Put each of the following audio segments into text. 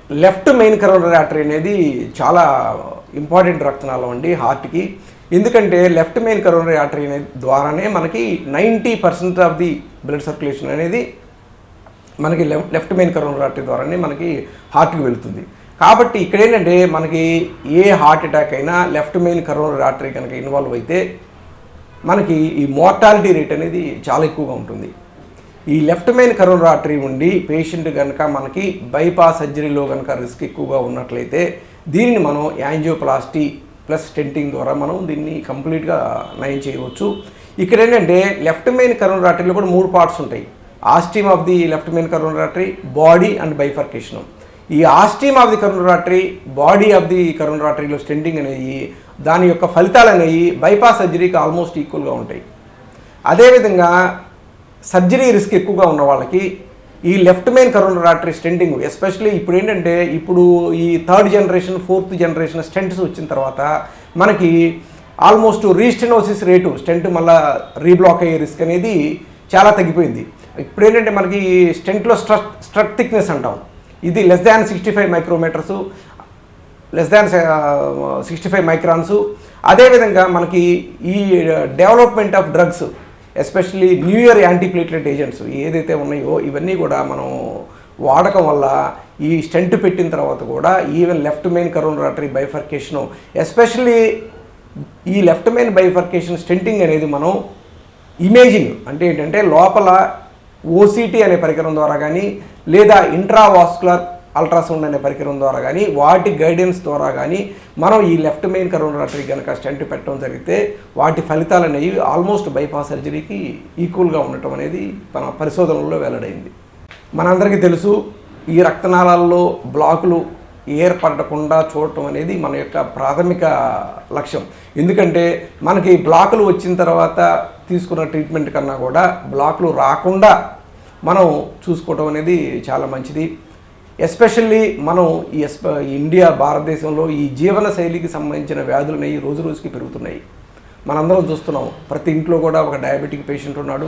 Left main coronary artery అనేది చాలా important రక్తనాళం అండి హార్ట్కి. ఎందుకంటే లెఫ్ట్ మెయిన్ కరోనరీ ఆర్టరీ అనేది ద్వారానే మనకి 90% ఆఫ్ ది బ్లడ్ సర్క్యులేషన్ అనేది మనకి లెఫ్ట్ మెయిన్ కరోనరీ ఆర్టరీ ద్వారానే మనకి హార్ట్కి వెళుతుంది. కాబట్టి ఇక్కడ ఏంటంటే మనకి ఏ హార్ట్ అటాక్ అయినా లెఫ్ట్ మెయిన్ కరోనరీ ఆర్టరీ కనుక ఇన్వాల్వ్ అయితే మనకి ఈ మోర్టాలిటీ రేట్ అనేది చాలా ఎక్కువగా ఉంటుంది. ఈ లెఫ్ట్ మెయిన్ కరోనరీ ఆర్టరీ ఉండి పేషెంట్ కనుక మనకి బైపాస్ సర్జరీలో కనుక రిస్క్ ఎక్కువగా ఉన్నట్లయితే దీనిని మనం యాంజియోప్లాస్టీ ప్లస్ స్టెంటింగ్ ద్వారా మనం దీన్ని కంప్లీట్గా నయం చేయవచ్చు. ఇక్కడ ఏంటంటే లెఫ్ట్ మెయిన్ కరోనరీ ఆర్టరీలో కూడా 3 పార్ట్స్ ఉంటాయి. Ostium of the left main coronary artery, body and bifurcation. ఈ ostium of the coronary artery, body of the coronary ఆర్టరీలో స్టెంటింగ్ అనేవి దాని యొక్క ఫలితాలు అనేవి బైపాస్ సర్జరీకి ఆల్మోస్ట్ ఈక్వల్గా ఉంటాయి. అదేవిధంగా సర్జరీ రిస్క్ ఎక్కువగా ఉన్న వాళ్ళకి ఈ left main coronary artery stenting especially ఇప్పుడు ఏంటంటే ఈ 3rd generation 4th generation stents వచ్చిన తర్వాత మనకి ఆల్మోస్ట్ రీస్టెనోసిస్ రేటు స్టెంట్ మళ్ళీ రీబ్లాక్ అయ్యే రిస్క్ అనేది చాలా తగ్గిపోయింది. ఇప్పుడు ఏంటంటే మనకి స్టెంట్లో స్ట్రక్ థిక్నెస్ అంటాం, ఇది <65 మైక్రోమీటర్స్, <65 మైక్రాన్స్. అదేవిధంగా మనకి ఈ development of drugs especially new year antiplatelet agents ఏదైతే ఉన్నాయో ఇవన్నీ కూడా మనం వాడకం వల్ల ఈ స్టెంట్ పెట్టిన తర్వాత కూడా even left main coronary artery bifurcation especially ఈ లెఫ్ట్ మెయిన్ బైఫర్కేషన్ స్టెంటింగ్ అనేది మనం ఇమేజింగ్ అంటే ఏంటంటే లోపల ఓసిటీ అనే పరికరం ద్వారా కానీ లేదా ఇంట్రావాస్కులర్ అల్ట్రాసౌండ్ అనే పరికరం ద్వారా కానీ వాటి గైడెన్స్ ద్వారా కానీ మనం ఈ లెఫ్ట్ మెయిన్ కరోనరీ ఆర్టరీ కనుక స్టెంట్ పెట్టడం జరిగితే వాటి ఫలితాలు అనేవి ఆల్మోస్ట్ బైపాస్ సర్జరీకి ఈక్వల్గా ఉండటం అనేది మన పరిశోధనల్లో వెల్లడైంది. మనందరికీ తెలుసు ఈ రక్తనాళాల్లో బ్లాకులు ఏర్పడకుండా చూడటం అనేది మన యొక్క ప్రాథమిక లక్ష్యం. ఎందుకంటే మనకి బ్లాకులు వచ్చిన తర్వాత తీసుకున్న ట్రీట్మెంట్ కన్నా కూడా బ్లాకులు రాకుండా మనం చూసుకోవటం అనేది చాలా మంచిది. ఎస్పెషల్లీ మనం ఇండియా భారతదేశంలో ఈ జీవన శైలికి సంబంధించిన వ్యాధులు అనేవి రోజు రోజుకి పెరుగుతున్నాయి. మనందరం చూస్తున్నాం, ప్రతి ఇంట్లో కూడా ఒక డయాబెటిక్ పేషెంట్ ఉన్నాడు.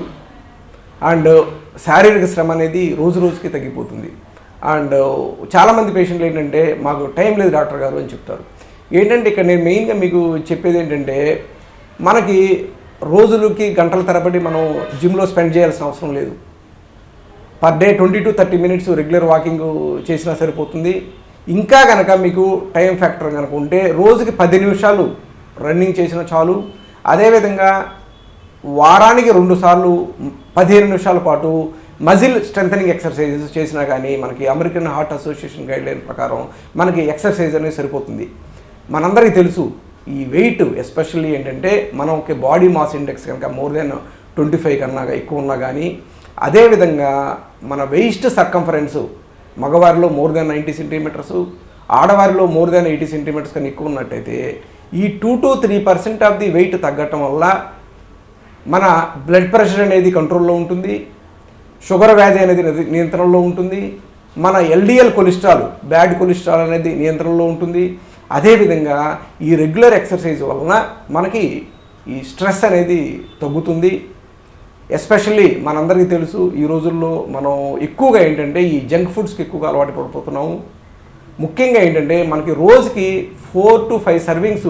అండ్ శారీరక శ్రమ అనేది రోజు రోజుకి తగ్గిపోతుంది. అండ్ చాలామంది పేషెంట్లు ఏంటంటే మాకు టైం లేదు డాక్టర్ గారు అని చెప్తారు. ఏంటంటే ఇక్కడ నేను మెయిన్గా మీకు చెప్పేది ఏంటంటే మనకి రోజులకి గంటల తరబడి మనం జిమ్లో స్పెండ్ చేయాల్సిన అవసరం లేదు. Per day 20 to 30 minutes regular walking చేసినా సరిపోతుంది. ఇంకా కనుక మీకు టైం ఫ్యాక్టర్ కనుక ఉంటే రోజుకి 10 నిమిషాలు రన్నింగ్ చేసినా చాలు. అదేవిధంగా వారానికి 2 సార్లు 15 నిమిషాల పాటు మజిల్ స్ట్రెంథనింగ్ ఎక్సర్సైజెస్ చేసినా కానీ మనకి అమెరికన్ హార్ట్ అసోసియేషన్ గైడ్లైన్ ప్రకారం మనకి ఎక్సర్సైజ్ అనేది సరిపోతుంది. మనందరికీ తెలుసు ఈ వెయిట్ ఎస్పెషల్లీ ఏంటంటే మనకి బాడీ మాస్ ఇండెక్స్ కనుక మోర్ దెన్ 25 కన్నా ఎక్కువ ఉన్నా కానీ, అదేవిధంగా మన వెయిస్ట్ సర్కంఫరెన్స్ మగవారిలో మోర్ దెన్ 90 సెంటీమీటర్స్, ఆడవారిలో మోర్ దెన్ 80 సెంటీమీటర్స్ కన్నా ఎక్కువ ఉన్నట్టయితే ఈ 2 to 3% ఆఫ్ ది వెయిట్ తగ్గటం వల్ల మన బ్లడ్ ప్రెషర్ అనేది కంట్రోల్లో ఉంటుంది, షుగర్ వ్యాధి అనేది నియంత్రణలో ఉంటుంది, మన ఎల్డిఎల్ కొలెస్ట్రాల్ బ్యాడ్ కొలెస్ట్రాల్ అనేది నియంత్రణలో ఉంటుంది. అదేవిధంగా ఈ రెగ్యులర్ ఎక్సర్సైజ్ వలన మనకి ఈ స్ట్రెస్ అనేది తగ్గుతుంది. ఎస్పెషల్లీ మనందరికీ తెలుసు ఈ రోజుల్లో మనం ఎక్కువగా ఏంటంటే ఈ జంక్ ఫుడ్స్కి ఎక్కువగా అలవాటు పడిపోతున్నాము. ముఖ్యంగా ఏంటంటే మనకి రోజుకి 4 to 5 servings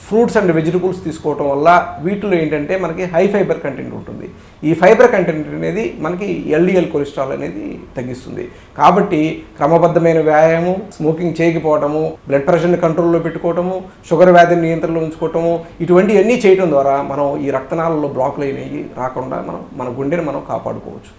fruits and vegetables తీసుకోవటం వల్ల వీటిలో ఏంటంటే మనకి హై ఫైబర్ కంటెంట్ ఉంటుంది. ఈ ఫైబర్ కంటెంట్ అనేది మనకి ఎల్డిఎల్ కొలెస్ట్రాల్ అనేది తగ్గిస్తుంది. కాబట్టి క్రమబద్ధమైన వ్యాయామం, స్మోకింగ్ చేయకపోవటము, బ్లడ్ ప్రెషర్ని కంట్రోల్లో పెట్టుకోవటము, షుగర్ వ్యాధిని నియంత్రణలో ఉంచుకోవటము, ఇటువంటివన్నీ చేయడం ద్వారా మనం ఈ రక్తనాళాల్లో బ్లాకులు అయినవి రాకుండా మన గుండెని మనం కాపాడుకోవచ్చు.